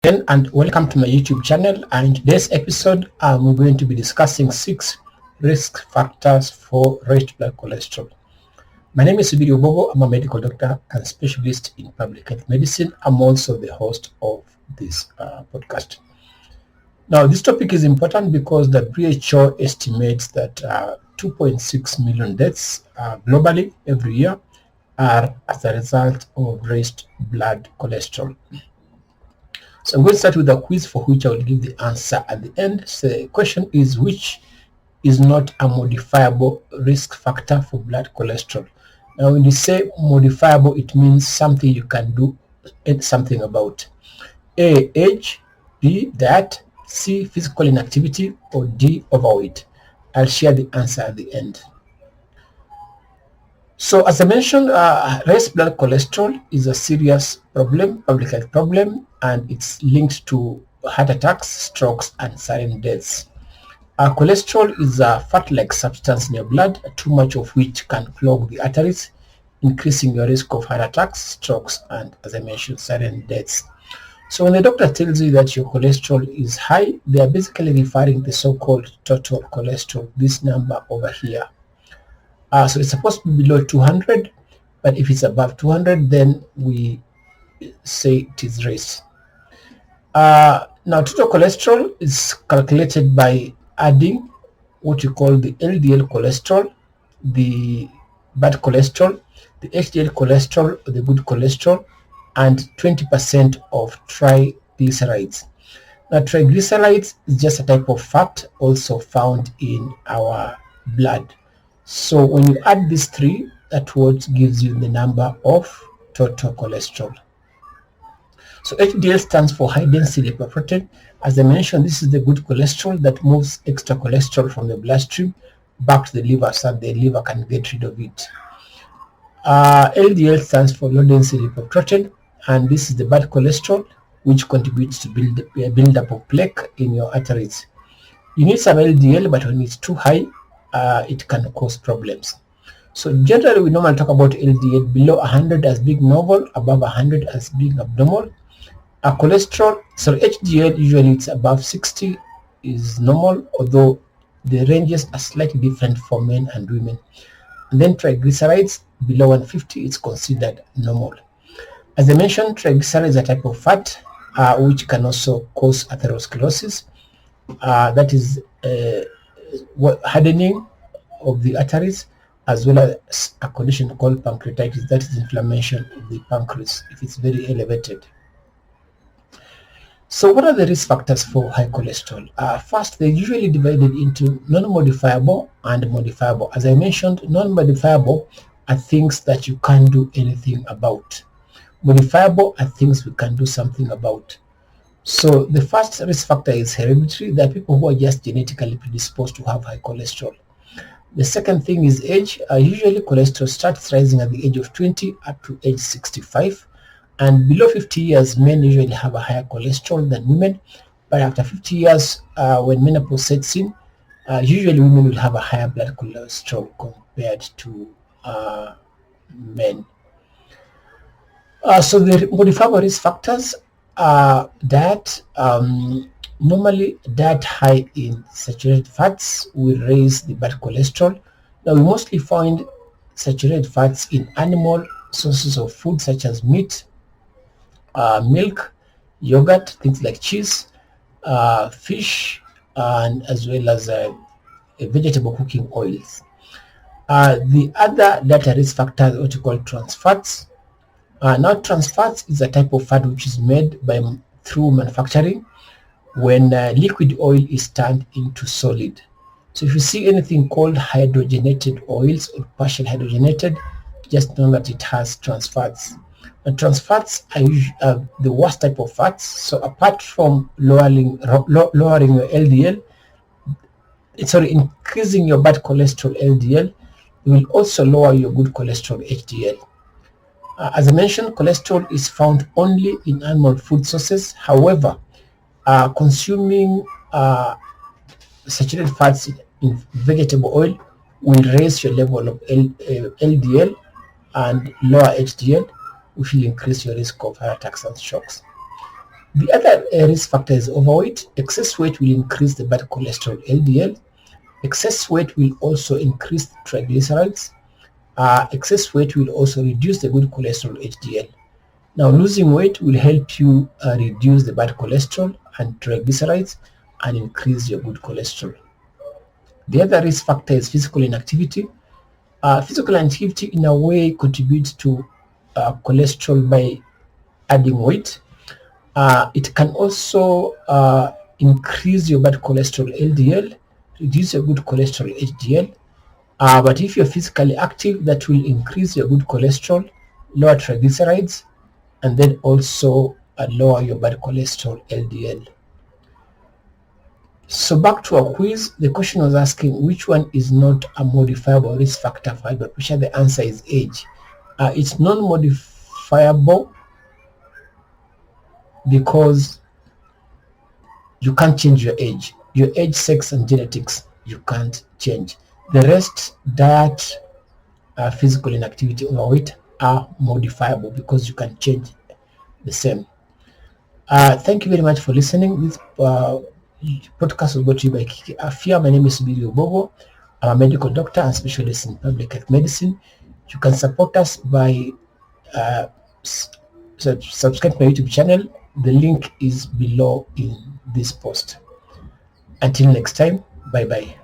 And welcome to my YouTube channel. And in today's episode, we're going to be discussing 6 risk factors for raised blood cholesterol. My name is Viddeo. I'm a medical doctor and specialist in public health medicine. I'm also the host of this podcast. Now, this topic is important because the WHO estimates that 2.6 million deaths globally every year are as a result of raised blood cholesterol. So I'm going to start with a quiz for which I will give the answer at the end. So the question is, which is not a modifiable risk factor for blood cholesterol? Now, when you say modifiable, it means something you can do something about. A, age; B, diet; C, physical inactivity; or D, overweight. I'll share the answer at the end. So as I mentioned, raised blood cholesterol is a serious problem, public health problem, and it's linked to heart attacks, strokes, and sudden deaths. Cholesterol is a fat-like substance in your blood, too much of which can clog the arteries, increasing your risk of heart attacks, strokes, and, as I mentioned, sudden deaths. So when the doctor tells you that your cholesterol is high, they are basically referring to the so-called total cholesterol, this number over here. So it's supposed to be below 200, but if it's above 200, then we say it is raised. Now, total cholesterol is calculated by adding what you call the LDL cholesterol, the bad cholesterol, the HDL cholesterol, the good cholesterol, and 20% of triglycerides. Now, triglycerides is just a type of fat also found in our blood. So when you add these three, that what gives you the number of total cholesterol. So HDL stands for high density lipoprotein. As I mentioned, this is the good cholesterol that moves extra cholesterol from the bloodstream back to the liver so that the liver can get rid of it. LDL stands for low density lipoprotein, and this is the bad cholesterol which contributes to build up of plaque in your arteries. You need some LDL, but when it's too high, it can cause problems. So generally, we normally talk about LDL below 100 as being normal, above 100 as being abnormal. HDL usually it's above 60 is normal, although the ranges are slightly different for men and women. And then triglycerides below 150 is considered normal. As I mentioned, triglycerides is a type of fat which can also cause atherosclerosis. That is hardening of the arteries, as well as a condition called pancreatitis, that is inflammation of the pancreas if it's very elevated. So what are the risk factors for high cholesterol? First, they're usually divided into non-modifiable and modifiable. As I mentioned, non-modifiable are things that you can't do anything about. Modifiable are things we can do something about. So the first risk factor is hereditary. There are people who are just genetically predisposed to have high cholesterol. The second thing is age. Usually cholesterol starts rising at the age of 20 up to age 65. And below 50 years, men usually have a higher cholesterol than women. But after 50 years, when menopause sets in, usually women will have a higher blood cholesterol compared to men. So the modifiable risk factors are diet. Normally, diet high in saturated fats will raise the bad cholesterol. Now, we mostly find saturated fats in animal sources of food such as meat, milk, yogurt, things like cheese, fish, and as well as vegetable cooking oils. The other dietary risk factor is what you call trans fats. Now, trans fats is a type of fat which is made through manufacturing when liquid oil is turned into solid. So if you see anything called hydrogenated oils or partial hydrogenated, just know that it has trans fats. And trans fats are the worst type of fats. So apart from lowering your LDL, increasing your bad cholesterol LDL, it will also lower your good cholesterol HDL. As I mentioned, cholesterol is found only in animal food sources. However, consuming saturated fats in vegetable oil will raise your level of LDL and lower HDL, which will increase your risk of heart attacks and strokes. The other risk factor is overweight. Excess weight will increase the bad cholesterol LDL. Excess weight will also increase the triglycerides. Excess weight will also reduce the good cholesterol HDL. Now, losing weight will help you reduce the bad cholesterol and triglycerides and increase your good cholesterol. The other risk factor is physical inactivity. Physical inactivity in a way contributes to cholesterol by adding weight. It can also increase your bad cholesterol LDL, reduce your good cholesterol HDL. But if you're physically active, that will increase your good cholesterol, lower triglycerides, and then also lower your bad cholesterol LDL. So back to our quiz, the question was asking which one is not a modifiable risk factor for high blood pressure. The answer is age. It's non-modifiable because you can't change your age. Your age, sex, and genetics, you can't change. The rest, diet, physical inactivity, overweight, are modifiable because you can change the same. Thank you very much for listening. This podcast was brought to you by Kiki Afia. My name is Viddeo Bogo. I'm a medical doctor and specialist in public health medicine. You can support us by subscribe to my YouTube channel. The link is below in this post. Until next time, bye bye.